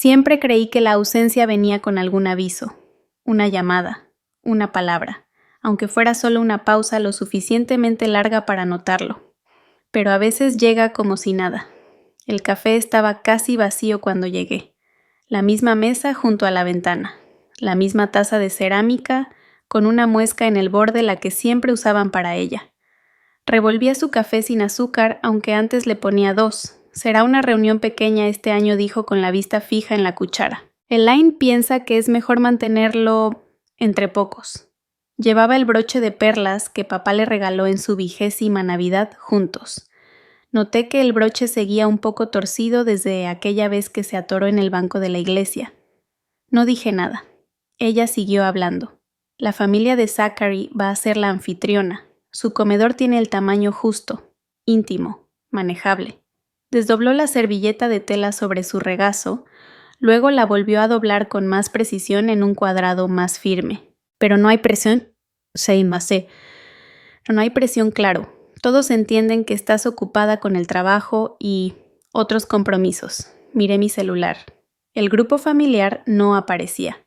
Siempre creí que la ausencia venía con algún aviso, una llamada, una palabra, aunque fuera solo una pausa lo suficientemente larga para notarlo. Pero a veces llega como si nada. El café estaba casi vacío cuando llegué. La misma mesa junto a la ventana, la misma taza de cerámica con una muesca en el borde la que siempre usaban para ella. Revolvía su café sin azúcar, aunque antes le ponía 2. Será una reunión pequeña este año, dijo con la vista fija en la cuchara. Elaine piensa que es mejor mantenerlo entre pocos. Llevaba el broche de perlas que papá le regaló en su 20ª Navidad juntos. Noté que el broche seguía un poco torcido desde aquella vez que se atoró en el banco de la iglesia. No dije nada. Ella siguió hablando. La familia de Zachary va a ser la anfitriona. Su comedor tiene el tamaño justo, íntimo, manejable. Desdobló la servilleta de tela sobre su regazo, luego la volvió a doblar con más precisión en un cuadrado más firme. Pero no hay presión. No hay presión, claro. Todos entienden que estás ocupada con el trabajo y otros compromisos. Miré mi celular. El grupo familiar no aparecía.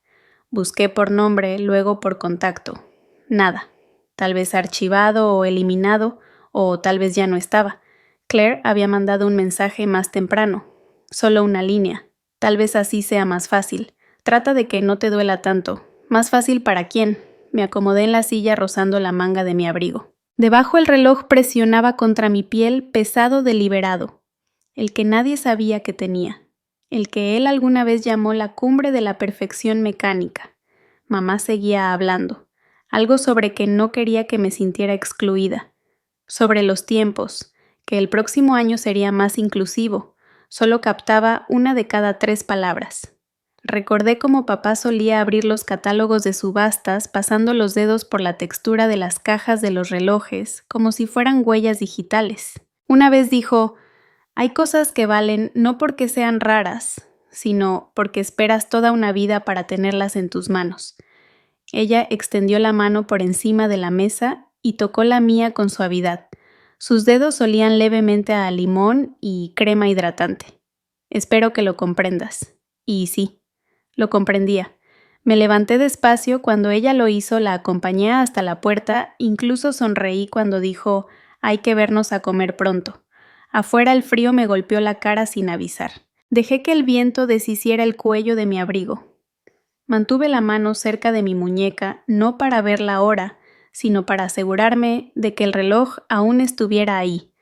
Busqué por nombre, luego por contacto. Nada. Tal vez archivado o eliminado, o tal vez ya no estaba. Claire había mandado un mensaje más temprano. Solo una línea. Tal vez así sea más fácil. Trata de que no te duela tanto. ¿Más fácil para quién? Me acomodé en la silla rozando la manga de mi abrigo. Debajo el reloj presionaba contra mi piel pesado deliberado. El que nadie sabía que tenía. El que él alguna vez llamó la cumbre de la perfección mecánica. Mamá seguía hablando. Algo sobre que no quería que me sintiera excluida. Sobre los tiempos, que el próximo año sería más inclusivo. Solo captaba una de cada 3 palabras. Recordé cómo papá solía abrir los catálogos de subastas pasando los dedos por la textura de las cajas de los relojes, como si fueran huellas digitales. Una vez dijo, hay cosas que valen no porque sean raras, sino porque esperas toda una vida para tenerlas en tus manos. Ella extendió la mano por encima de la mesa y tocó la mía con suavidad. Sus dedos olían levemente a limón y crema hidratante. Espero que lo comprendas. Y sí. Lo comprendía. Me levanté despacio cuando ella lo hizo, la acompañé hasta la puerta, incluso sonreí cuando dijo, hay que vernos a comer pronto. Afuera el frío me golpeó la cara sin avisar. Dejé que el viento deshiciera el cuello de mi abrigo. Mantuve la mano cerca de mi muñeca, no para ver la hora, sino para asegurarme de que el reloj aún estuviera ahí.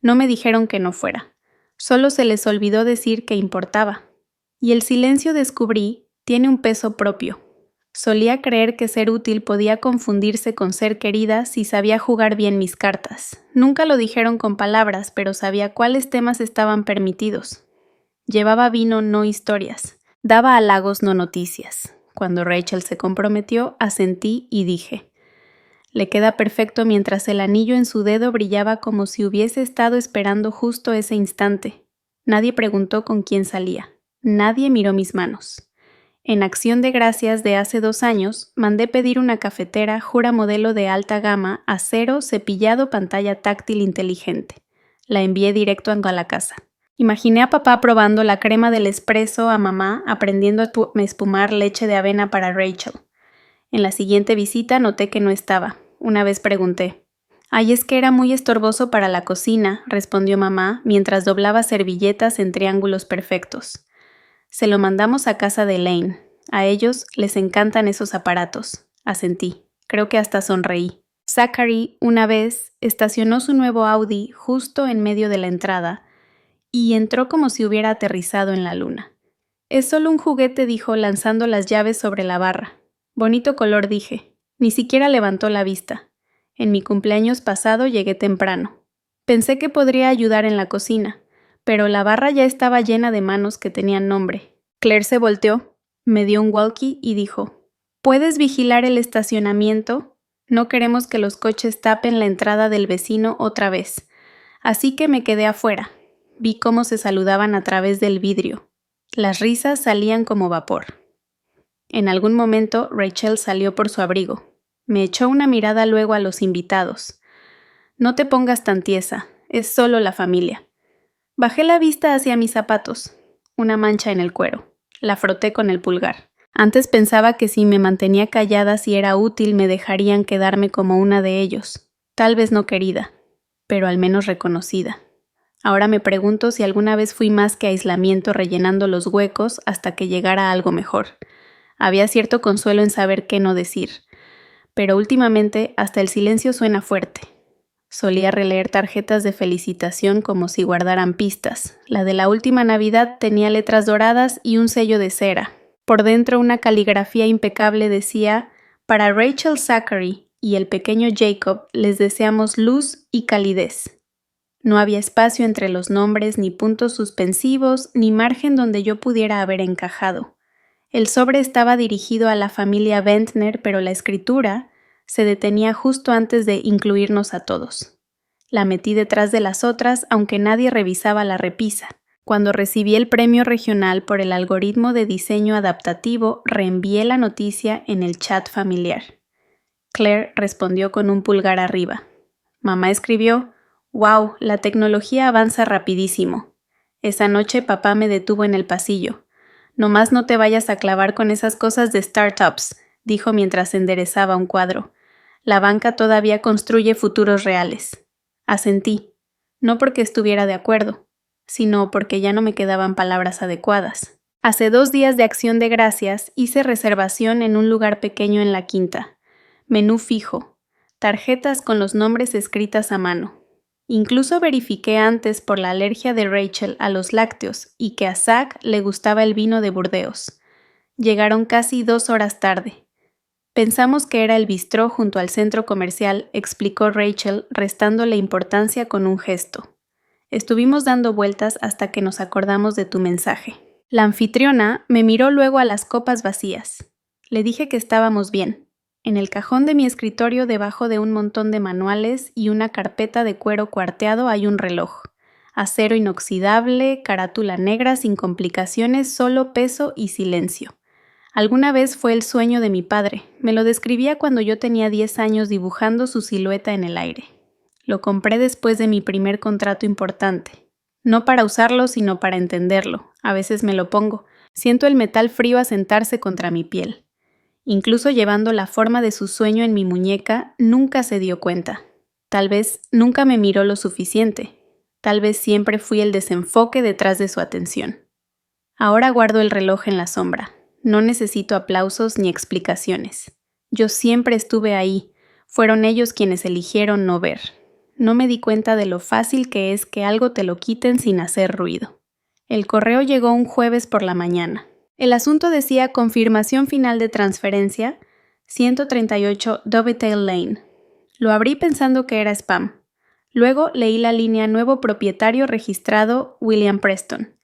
No me dijeron que no fuera. Solo se les olvidó decir que importaba. Y el silencio, descubrí, tiene un peso propio. Solía creer que ser útil podía confundirse con ser querida si sabía jugar bien mis cartas. Nunca lo dijeron con palabras, pero sabía cuáles temas estaban permitidos. Llevaba vino, no historias. Daba halagos, no noticias. Cuando Rachel se comprometió, asentí y dije, le queda perfecto, mientras el anillo en su dedo brillaba como si hubiese estado esperando justo ese instante. Nadie preguntó con quién salía. Nadie miró mis manos. En acción de gracias de hace 2 años, mandé pedir una cafetera Jura modelo de alta gama, acero, cepillado, pantalla táctil inteligente. La envié directo a la casa. Imaginé a papá probando la crema del espresso, a mamá aprendiendo a espumar leche de avena para Rachel. En la siguiente visita noté que no estaba. Una vez pregunté. «Ay, es que era muy estorboso para la cocina», respondió mamá mientras doblaba servilletas en triángulos perfectos. Se lo mandamos a casa de Elaine. A ellos les encantan esos aparatos. Asentí. Creo que hasta sonreí. Zachary, una vez, estacionó su nuevo Audi justo en medio de la entrada y entró como si hubiera aterrizado en la luna. «Es solo un juguete», dijo lanzando las llaves sobre la barra. «Bonito color», dije. Ni siquiera levantó la vista. En mi cumpleaños pasado llegué temprano. Pensé que podría ayudar en la cocina, pero la barra ya estaba llena de manos que tenían nombre. Claire se volteó, me dio un walkie y dijo, «¿Puedes vigilar el estacionamiento? No queremos que los coches tapen la entrada del vecino otra vez». Así que me quedé afuera. Vi cómo se saludaban a través del vidrio. Las risas salían como vapor. En algún momento Rachel salió por su abrigo. Me echó una mirada luego a los invitados. «No te pongas tan tiesa, es solo la familia». Bajé la vista hacia mis zapatos. Una mancha en el cuero. La froté con el pulgar. Antes pensaba que si me mantenía callada, si era útil, me dejarían quedarme como una de ellos. Tal vez no querida, pero al menos reconocida. Ahora me pregunto si alguna vez fui más que aislamiento rellenando los huecos hasta que llegara algo mejor. Había cierto consuelo en saber qué no decir, pero últimamente hasta el silencio suena fuerte. Solía releer tarjetas de felicitación como si guardaran pistas. La de la última Navidad tenía letras doradas y un sello de cera. Por dentro una caligrafía impecable decía: para Rachel Zachary y el pequeño Jacob les deseamos luz y calidez. No había espacio entre los nombres, ni puntos suspensivos, ni margen donde yo pudiera haber encajado. El sobre estaba dirigido a la familia Ventnor, pero la escritura se detenía justo antes de incluirnos a todos. La metí detrás de las otras, aunque nadie revisaba la repisa. Cuando recibí el premio regional por el algoritmo de diseño adaptativo, reenvié la noticia en el chat familiar. Claire respondió con un pulgar arriba. Mamá escribió: «Wow, la tecnología avanza rapidísimo». Esa noche papá me detuvo en el pasillo. «Nomás no te vayas a clavar con esas cosas de startups», dijo mientras enderezaba un cuadro. «La banca todavía construye futuros reales». Asentí, no porque estuviera de acuerdo, sino porque ya no me quedaban palabras adecuadas. Hace 2 días de Acción de Gracias hice reservación en un lugar pequeño en la quinta. Menú fijo, tarjetas con los nombres escritas a mano. Incluso verifiqué antes por la alergia de Rachel a los lácteos y que a Zach le gustaba el vino de Burdeos. Llegaron casi 2 horas tarde. Pensamos que era el bistró junto al centro comercial, explicó Rachel, restándole importancia con un gesto. Estuvimos dando vueltas hasta que nos acordamos de tu mensaje. La anfitriona me miró luego a las copas vacías. Le dije que estábamos bien. En el cajón de mi escritorio, debajo de un montón de manuales y una carpeta de cuero cuarteado, hay un reloj. Acero inoxidable, carátula negra, sin complicaciones, solo peso y silencio. Alguna vez fue el sueño de mi padre. Me lo describía cuando yo tenía 10 años dibujando su silueta en el aire. Lo compré después de mi primer contrato importante. No para usarlo, sino para entenderlo. A veces me lo pongo. Siento el metal frío asentarse contra mi piel. Incluso llevando la forma de su sueño en mi muñeca, nunca se dio cuenta. Tal vez nunca me miró lo suficiente. Tal vez siempre fui el desenfoque detrás de su atención. Ahora guardo el reloj en la sombra. No necesito aplausos ni explicaciones. Yo siempre estuve ahí. Fueron ellos quienes eligieron no ver. No me di cuenta de lo fácil que es que algo te lo quiten sin hacer ruido. El correo llegó un jueves por la mañana. El asunto decía confirmación final de transferencia, 138 Dovetail Lane. Lo abrí pensando que era spam. Luego leí la línea nuevo propietario registrado William Preston.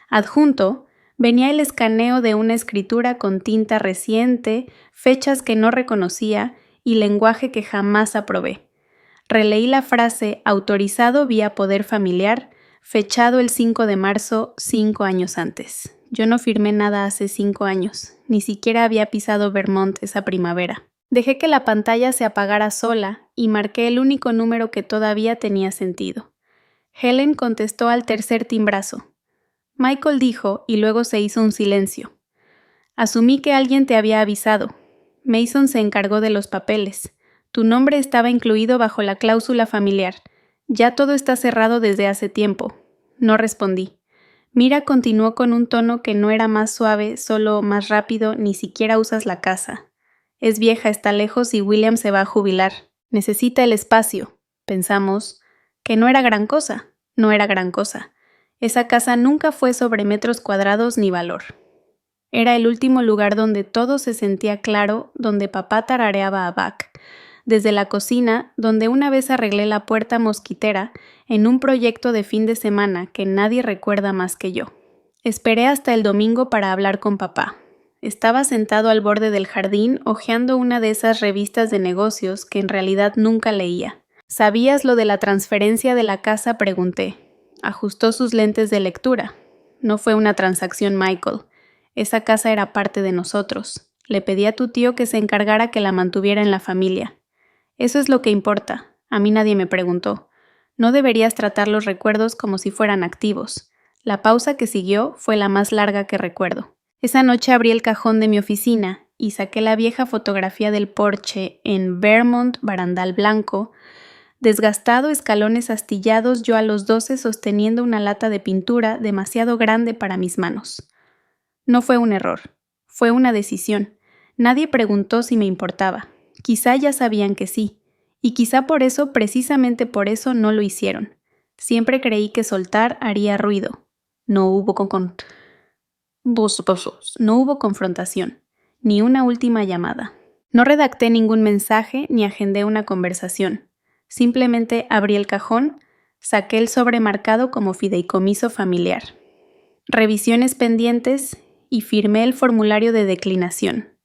Adjunto, venía el escaneo de una escritura con tinta reciente, fechas que no reconocía y lenguaje que jamás aprobé. Releí la frase autorizado vía poder familiar, fechado el 5 de marzo, 5 años antes. Yo no firmé nada hace 5 años, ni siquiera había pisado Vermont esa primavera. Dejé que la pantalla se apagara sola y marqué el único número que todavía tenía sentido. Helen contestó al tercer timbrazo. Michael dijo y luego se hizo un silencio. Asumí que alguien te había avisado. Mason se encargó de los papeles. Tu nombre estaba incluido bajo la cláusula familiar. Ya todo está cerrado desde hace tiempo. No respondí. Mira continuó con un tono que no era más suave, solo más rápido, ni siquiera usas la casa. Es vieja, está lejos y William se va a jubilar. Necesita el espacio. Pensamos que no era gran cosa. No era gran cosa. Esa casa nunca fue sobre metros cuadrados ni valor. Era el último lugar donde todo se sentía claro, donde papá tarareaba a Bach. Desde la cocina, donde una vez arreglé la puerta mosquitera en un proyecto de fin de semana que nadie recuerda más que yo. Esperé hasta el domingo para hablar con papá. Estaba sentado al borde del jardín hojeando una de esas revistas de negocios que en realidad nunca leía. ¿Sabías lo de la transferencia de la casa?, pregunté. Ajustó sus lentes de lectura. No fue una transacción, Michael. Esa casa era parte de nosotros. Le pedí a tu tío que se encargara que la mantuviera en la familia. Eso es lo que importa. A mí nadie me preguntó. No deberías tratar los recuerdos como si fueran activos. La pausa que siguió fue la más larga que recuerdo. Esa noche abrí el cajón de mi oficina y saqué la vieja fotografía del porche en Vermont, barandal blanco, desgastado, escalones astillados, yo a los 12 sosteniendo una lata de pintura demasiado grande para mis manos. No fue un error, fue una decisión. Nadie preguntó si me importaba. Quizá ya sabían que sí, y quizá por eso, precisamente por eso, no lo hicieron. Siempre creí que soltar haría ruido. No hubo confrontación, ni una última llamada. No redacté ningún mensaje ni agendé una conversación. Simplemente abrí el cajón, saqué el sobre marcado como fideicomiso familiar. Revisiones pendientes y firmé el formulario de declinación.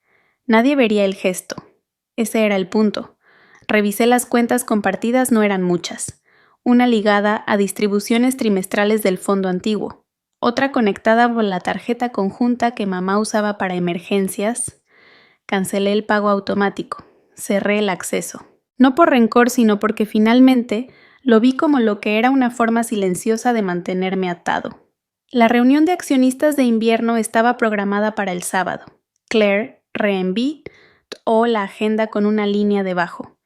Nadie vería el gesto. Ese era el punto. Revisé las cuentas compartidas, no eran muchas. Una ligada a distribuciones trimestrales del fondo antiguo. Otra conectada por la tarjeta conjunta que mamá usaba para emergencias. Cancelé el pago automático. Cerré el acceso. No por rencor, sino porque finalmente lo vi como lo que era una forma silenciosa de mantenerme atado. La reunión de accionistas de invierno estaba programada para el sábado. Claire reenvió la agenda con una línea debajo.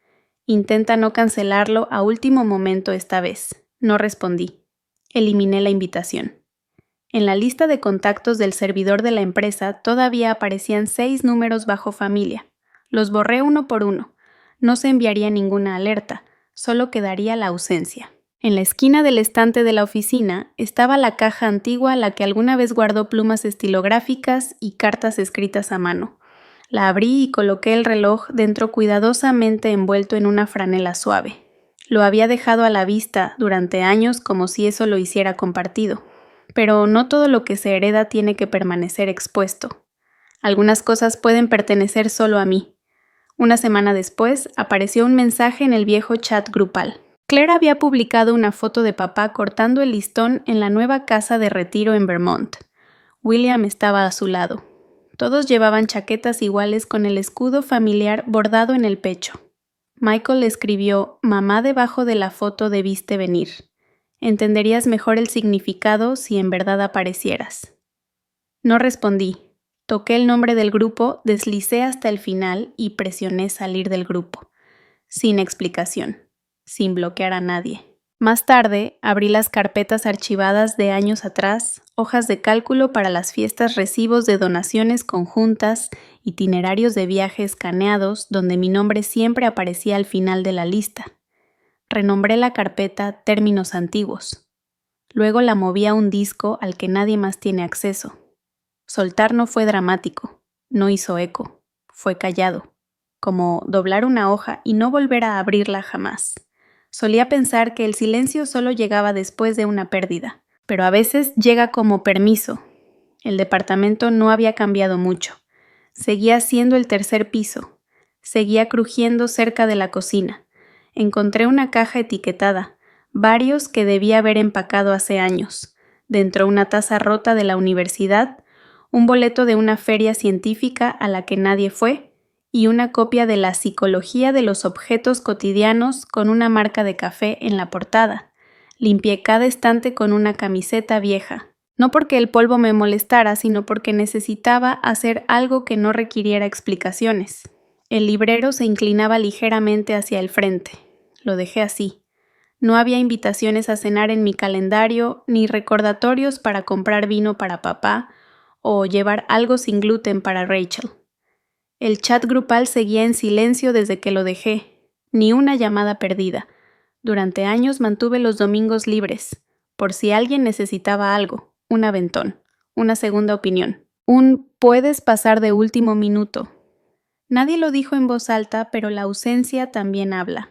Intenta no cancelarlo a último momento esta vez. No respondí. Eliminé la invitación. En la lista de contactos del servidor de la empresa todavía aparecían 6 números bajo familia. Los borré uno por uno. No se enviaría ninguna alerta, solo quedaría la ausencia. En la esquina del estante de la oficina estaba la caja antigua a la que alguna vez guardó plumas estilográficas y cartas escritas a mano. La abrí y coloqué el reloj dentro cuidadosamente envuelto en una franela suave. Lo había dejado a la vista durante años como si eso lo hiciera compartido. Pero no todo lo que se hereda tiene que permanecer expuesto. Algunas cosas pueden pertenecer solo a mí. Una semana después apareció un mensaje en el viejo chat grupal. Claire había publicado una foto de papá cortando el listón en la nueva casa de retiro en Vermont. William estaba a su lado. Todos llevaban chaquetas iguales con el escudo familiar bordado en el pecho. Michael escribió: «Mamá debajo de la foto debiste venir. Entenderías mejor el significado si en verdad aparecieras». No respondí. Toqué el nombre del grupo, deslicé hasta el final y presioné salir del grupo. Sin explicación. Sin bloquear a nadie. Más tarde, abrí las carpetas archivadas de años atrás, hojas de cálculo para las fiestas, recibos de donaciones conjuntas, itinerarios de viaje escaneados donde mi nombre siempre aparecía al final de la lista. Renombré la carpeta Términos Antiguos. Luego la moví a un disco al que nadie más tiene acceso. Soltar no fue dramático, no hizo eco, fue callado, como doblar una hoja y no volver a abrirla jamás. Solía pensar que el silencio solo llegaba después de una pérdida, pero a veces llega como permiso. El departamento no había cambiado mucho. Seguía siendo el tercer piso. Seguía crujiendo cerca de la cocina. Encontré una caja etiquetada, varios que debía haber empacado hace años. Dentro una taza rota de la universidad, un boleto de una feria científica a la que nadie fue, y una copia de La psicología de los objetos cotidianos con una marca de café en la portada. Limpié cada estante con una camiseta vieja. No porque el polvo me molestara, sino porque necesitaba hacer algo que no requiriera explicaciones. El librero se inclinaba ligeramente hacia el frente. Lo dejé así. No había invitaciones a cenar en mi calendario, ni recordatorios para comprar vino para papá o llevar algo sin gluten para Rachel. El chat grupal seguía en silencio desde que lo dejé. Ni una llamada perdida. Durante años mantuve los domingos libres, por si alguien necesitaba algo, un aventón, una segunda opinión, un «puedes pasar de último minuto». Nadie lo dijo en voz alta, pero la ausencia también habla.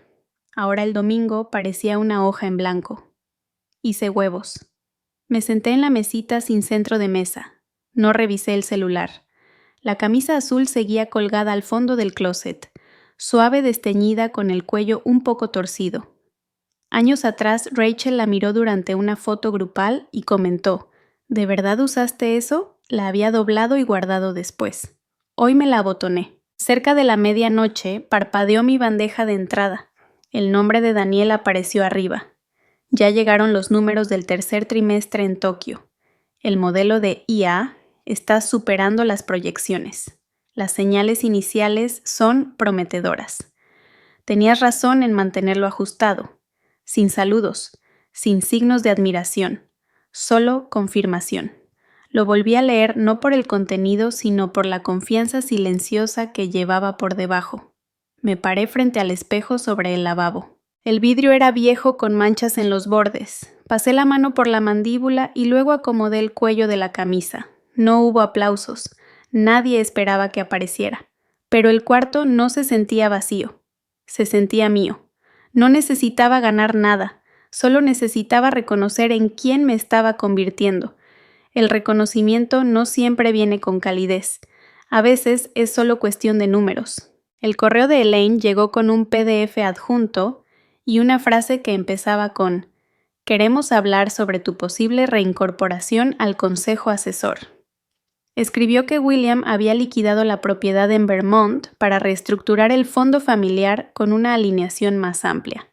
Ahora el domingo parecía una hoja en blanco. Hice huevos. Me senté en la mesita sin centro de mesa. No revisé el celular. La camisa azul seguía colgada al fondo del closet, suave desteñida con el cuello un poco torcido. Años atrás, Rachel la miró durante una foto grupal y comentó: «¿De verdad usaste eso?». La había doblado y guardado después. Hoy me la abotoné. Cerca de la medianoche, parpadeó mi bandeja de entrada. El nombre de Daniel apareció arriba. Ya llegaron los números del tercer trimestre en Tokio. El modelo de IA, Estás superando las proyecciones. Las señales iniciales son prometedoras. Tenías razón en mantenerlo ajustado, sin saludos, sin signos de admiración, solo confirmación. Lo volví a leer no por el contenido, sino por la confianza silenciosa que llevaba por debajo. Me paré frente al espejo sobre el lavabo. El vidrio era viejo con manchas en los bordes. Pasé la mano por la mandíbula y luego acomodé el cuello de la camisa. No hubo aplausos. Nadie esperaba que apareciera. Pero el cuarto no se sentía vacío. Se sentía mío. No necesitaba ganar nada. Solo necesitaba reconocer en quién me estaba convirtiendo. El reconocimiento no siempre viene con calidez. A veces es solo cuestión de números. El correo de Elaine llegó con un PDF adjunto y una frase que empezaba con: «Queremos hablar sobre tu posible reincorporación al consejo asesor». Escribió que William había liquidado la propiedad en Vermont para reestructurar el fondo familiar con una alineación más amplia.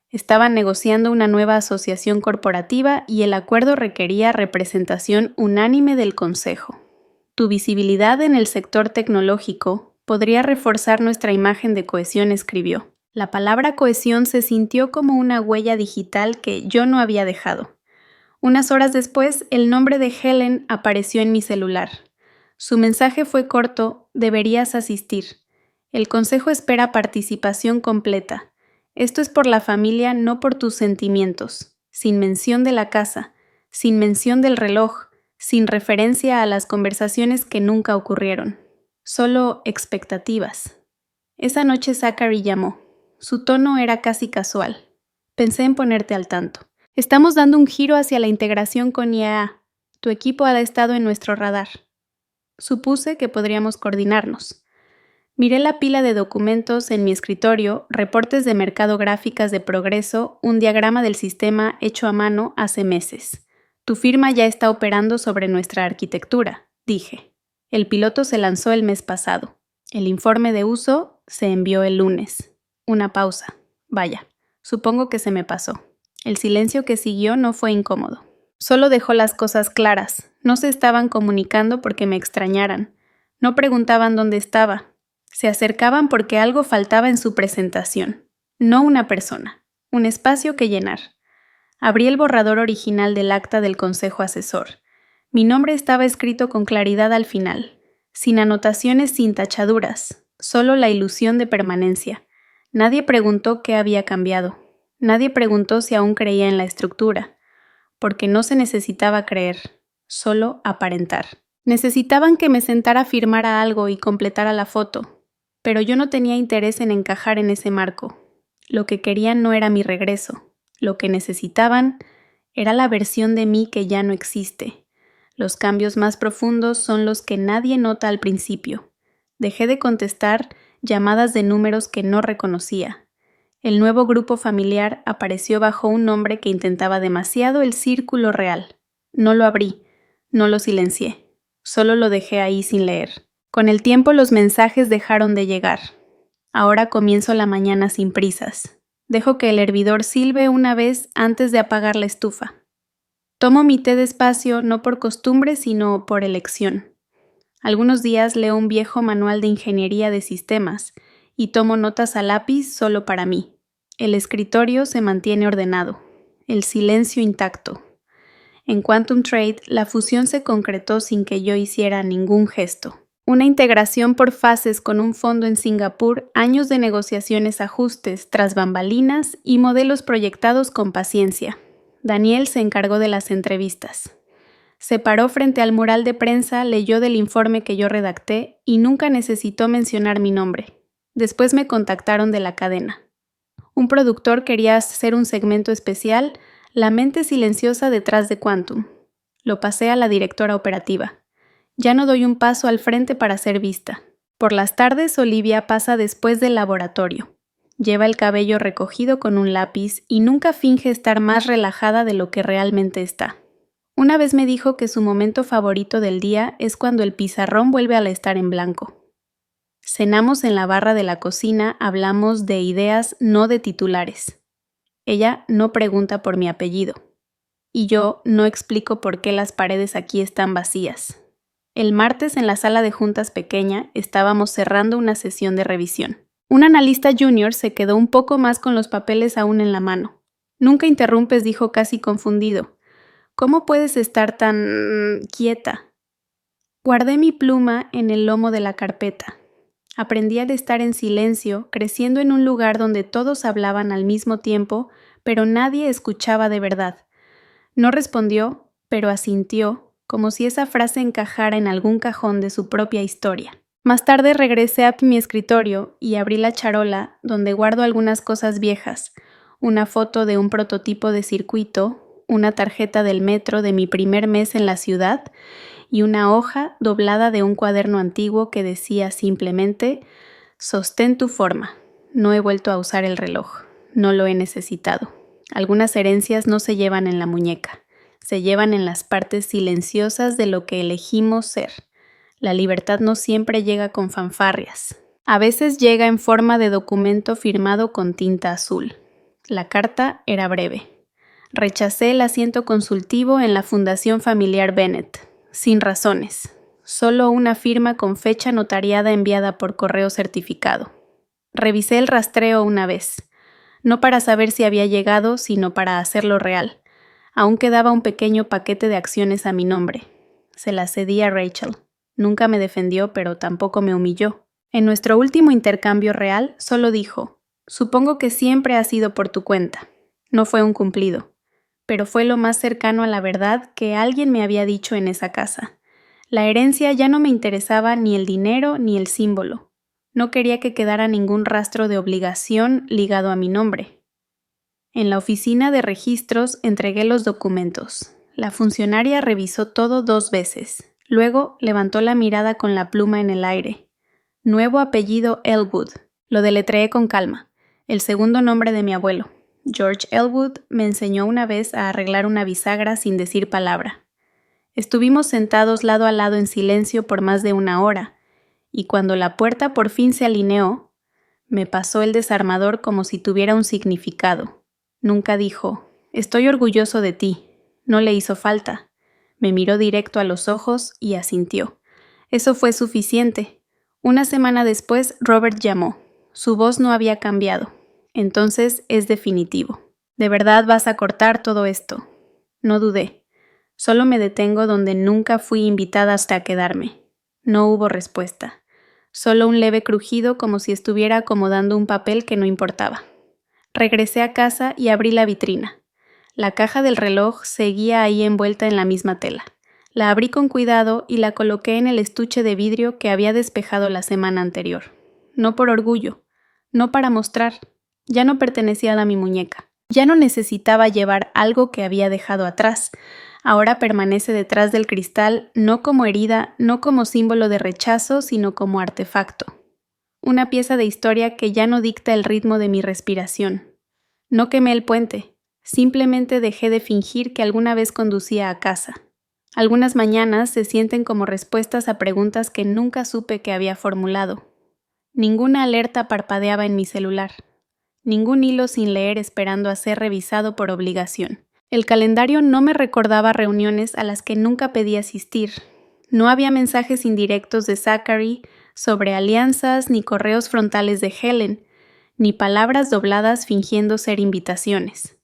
Estaban negociando una nueva asociación corporativa y el acuerdo requería representación unánime del consejo. Tu visibilidad en el sector tecnológico podría reforzar nuestra imagen de cohesión, escribió. La palabra cohesión se sintió como una huella digital que yo no había dejado. Unas horas después, el nombre de Helen apareció en mi celular. Su mensaje fue corto: deberías asistir. El consejo espera participación completa. Esto es por la familia, no por tus sentimientos. Sin mención de la casa, sin mención del reloj, sin referencia a las conversaciones que nunca ocurrieron. Solo expectativas. Esa noche Zachary llamó. Su tono era casi casual. Pensé en ponerte al tanto. Estamos dando un giro hacia la integración con IAA. Tu equipo ha estado en nuestro radar. Supuse que podríamos coordinarnos. Miré la pila de documentos en mi escritorio, reportes de mercado, gráficas de progreso, un diagrama del sistema hecho a mano hace meses. Tu firma ya está operando sobre nuestra arquitectura, dije. El piloto se lanzó el mes pasado. El informe de uso se envió el lunes. Una pausa. Vaya, supongo que se me pasó. El silencio que siguió no fue incómodo. Solo dejó las cosas claras. No se estaban comunicando porque me extrañaran. No preguntaban dónde estaba. Se acercaban porque algo faltaba en su presentación. No una persona. Un espacio que llenar. Abrí el borrador original del acta del consejo asesor. Mi nombre estaba escrito con claridad al final. Sin anotaciones, sin tachaduras. Solo la ilusión de permanencia. Nadie preguntó qué había cambiado. Nadie preguntó si aún creía en la estructura, porque no se necesitaba creer, solo aparentar. Necesitaban que me sentara a firmar algo y completara la foto, pero yo no tenía interés en encajar en ese marco. Lo que querían no era mi regreso, lo que necesitaban era la versión de mí que ya no existe. Los cambios más profundos son los que nadie nota al principio. Dejé de contestar llamadas de números que no reconocía. El nuevo grupo familiar apareció bajo un nombre que intentaba demasiado el círculo real. No lo abrí, no lo silencié, solo lo dejé ahí sin leer. Con el tiempo los mensajes dejaron de llegar. Ahora comienzo la mañana sin prisas. Dejo que el hervidor silbe una vez antes de apagar la estufa. Tomo mi té despacio no por costumbre sino por elección. Algunos días leo un viejo manual de ingeniería de sistemas y tomo notas a lápiz solo para mí. El escritorio se mantiene ordenado, el silencio intacto. En Quantum Trade, la fusión se concretó sin que yo hiciera ningún gesto. Una integración por fases con un fondo en Singapur, años de negociaciones, ajustes, tras bambalinas y modelos proyectados con paciencia. Daniel se encargó de las entrevistas. Se paró frente al mural de prensa, leyó del informe que yo redacté y nunca necesitó mencionar mi nombre. Después me contactaron de la cadena. Un productor quería hacer un segmento especial, La mente silenciosa detrás de Quantum. Lo pasé a la directora operativa. Ya no doy un paso al frente para ser vista. Por las tardes, Olivia pasa después del laboratorio. Lleva el cabello recogido con un lápiz y nunca finge estar más relajada de lo que realmente está. Una vez me dijo que su momento favorito del día es cuando el pizarrón vuelve a estar en blanco. Cenamos en la barra de la cocina, hablamos de ideas, no de titulares. Ella no pregunta por mi apellido. Y yo no explico por qué las paredes aquí están vacías. El martes en la sala de juntas pequeña estábamos cerrando una sesión de revisión. Un analista junior se quedó un poco más con los papeles aún en la mano. «Nunca interrumpes», dijo casi confundido. «¿Cómo puedes estar tan quieta?» Guardé mi pluma en el lomo de la carpeta. Aprendí a estar en silencio, creciendo en un lugar donde todos hablaban al mismo tiempo, pero nadie escuchaba de verdad. No respondió, pero asintió, como si esa frase encajara en algún cajón de su propia historia. Más tarde regresé a mi escritorio y abrí la charola donde guardo algunas cosas viejas, una foto de un prototipo de circuito, una tarjeta del metro de mi primer mes en la ciudad y una hoja doblada de un cuaderno antiguo que decía simplemente: «Sostén tu forma. No he vuelto a usar el reloj. No lo he necesitado». Algunas herencias no se llevan en la muñeca, se llevan en las partes silenciosas de lo que elegimos ser. La libertad no siempre llega con fanfarrias. A veces llega en forma de documento firmado con tinta azul. La carta era breve. Rechacé el asiento consultivo en la Fundación Familiar Bennett, sin razones. Solo una firma con fecha notariada enviada por correo certificado. Revisé el rastreo una vez, no para saber si había llegado, sino para hacerlo real. Aún quedaba un pequeño paquete de acciones a mi nombre. Se las cedí a Rachel. Nunca me defendió, pero tampoco me humilló. En nuestro último intercambio real, solo dijo: «Supongo que siempre ha sido por tu cuenta». No fue un cumplido, pero fue lo más cercano a la verdad que alguien me había dicho en esa casa. La herencia ya no me interesaba ni el dinero ni el símbolo. No quería que quedara ningún rastro de obligación ligado a mi nombre. En la oficina de registros entregué los documentos. La funcionaria revisó todo 2 veces. Luego levantó la mirada con la pluma en el aire. Nuevo apellido Elwood. Lo deletreé con calma. El segundo nombre de mi abuelo. George Elwood me enseñó una vez a arreglar una bisagra sin decir palabra. Estuvimos sentados lado a lado en silencio por más de 1 hora, y cuando la puerta por fin se alineó, me pasó el desarmador como si tuviera un significado. Nunca dijo: «Estoy orgulloso de ti». No le hizo falta. Me miró directo a los ojos y asintió. Eso fue suficiente. Una semana después, Robert llamó. Su voz no había cambiado. «Entonces es definitivo. ¿De verdad vas a cortar todo esto?» No dudé. Solo me detengo donde nunca fui invitada hasta quedarme. No hubo respuesta. Solo un leve crujido como si estuviera acomodando un papel que no importaba. Regresé a casa y abrí la vitrina. La caja del reloj seguía ahí envuelta en la misma tela. La abrí con cuidado y la coloqué en el estuche de vidrio que había despejado la semana anterior. No por orgullo, no para mostrar. Ya no pertenecía a mi muñeca. Ya no necesitaba llevar algo que había dejado atrás. Ahora permanece detrás del cristal, no como herida, no como símbolo de rechazo, sino como artefacto. Una pieza de historia que ya no dicta el ritmo de mi respiración. No quemé el puente. Simplemente dejé de fingir que alguna vez conducía a casa. Algunas mañanas se sienten como respuestas a preguntas que nunca supe que había formulado. Ninguna alerta parpadeaba en mi celular. Ningún hilo sin leer esperando a ser revisado por obligación. El calendario no me recordaba reuniones a las que nunca pedí asistir. No había mensajes indirectos de Zachary sobre alianzas, ni correos frontales de Helen, ni palabras dobladas fingiendo ser invitaciones.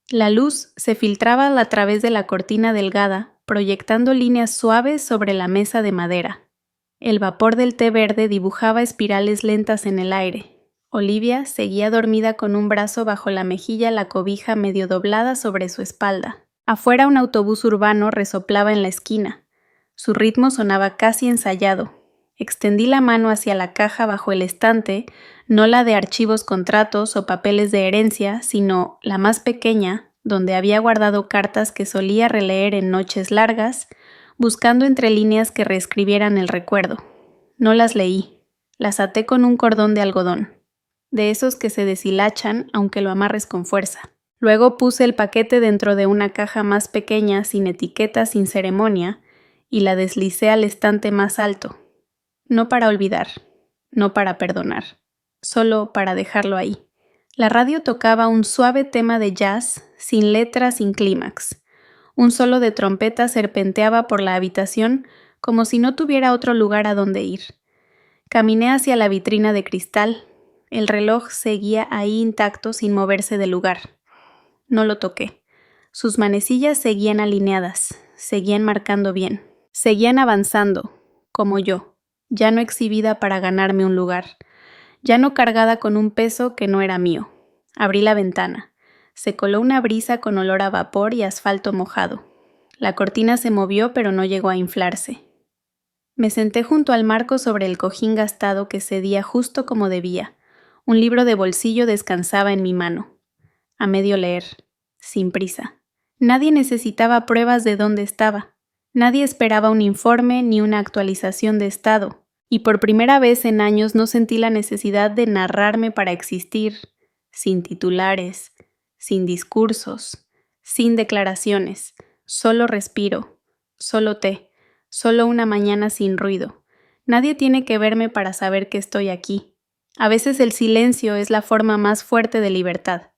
La luz se filtraba a través de la cortina delgada, proyectando líneas suaves sobre la mesa de madera. El vapor del té verde dibujaba espirales lentas en el aire. Olivia seguía dormida con un brazo bajo la mejilla, la cobija medio doblada sobre su espalda. Afuera un autobús urbano resoplaba en la esquina. Su ritmo sonaba casi ensayado. Extendí la mano hacia la caja bajo el estante, no la de archivos, contratos o papeles de herencia, sino la más pequeña, donde había guardado cartas que solía releer en noches largas, buscando entre líneas que reescribieran el recuerdo. No las leí. Las até con un cordón de algodón, de esos que se deshilachan aunque lo amarres con fuerza. Luego puse el paquete dentro de una caja más pequeña, sin etiqueta, sin ceremonia, y la deslicé al estante más alto. No para olvidar, no para perdonar, solo para dejarlo ahí. La radio tocaba un suave tema de jazz, sin letra, sin clímax. Un solo de trompeta serpenteaba por la habitación como si no tuviera otro lugar a donde ir. Caminé hacia la vitrina de cristal. El reloj seguía ahí intacto sin moverse del lugar. No lo toqué. Sus manecillas seguían alineadas, seguían marcando bien, seguían avanzando, como yo, ya no exhibida para ganarme un lugar, ya no cargada con un peso que no era mío. Abrí la ventana. Se coló una brisa con olor a vapor y asfalto mojado. La cortina se movió pero no llegó a inflarse. Me senté junto al marco sobre el cojín gastado que cedía justo como debía. Un libro de bolsillo descansaba en mi mano. A medio leer, sin prisa. Nadie necesitaba pruebas de dónde estaba. Nadie esperaba un informe ni una actualización de estado. Y por primera vez en años no sentí la necesidad de narrarme para existir, sin titulares, sin discursos, sin declaraciones. Solo respiro, solo té, solo una mañana sin ruido. Nadie tiene que verme para saber que estoy aquí. A veces el silencio es la forma más fuerte de libertad.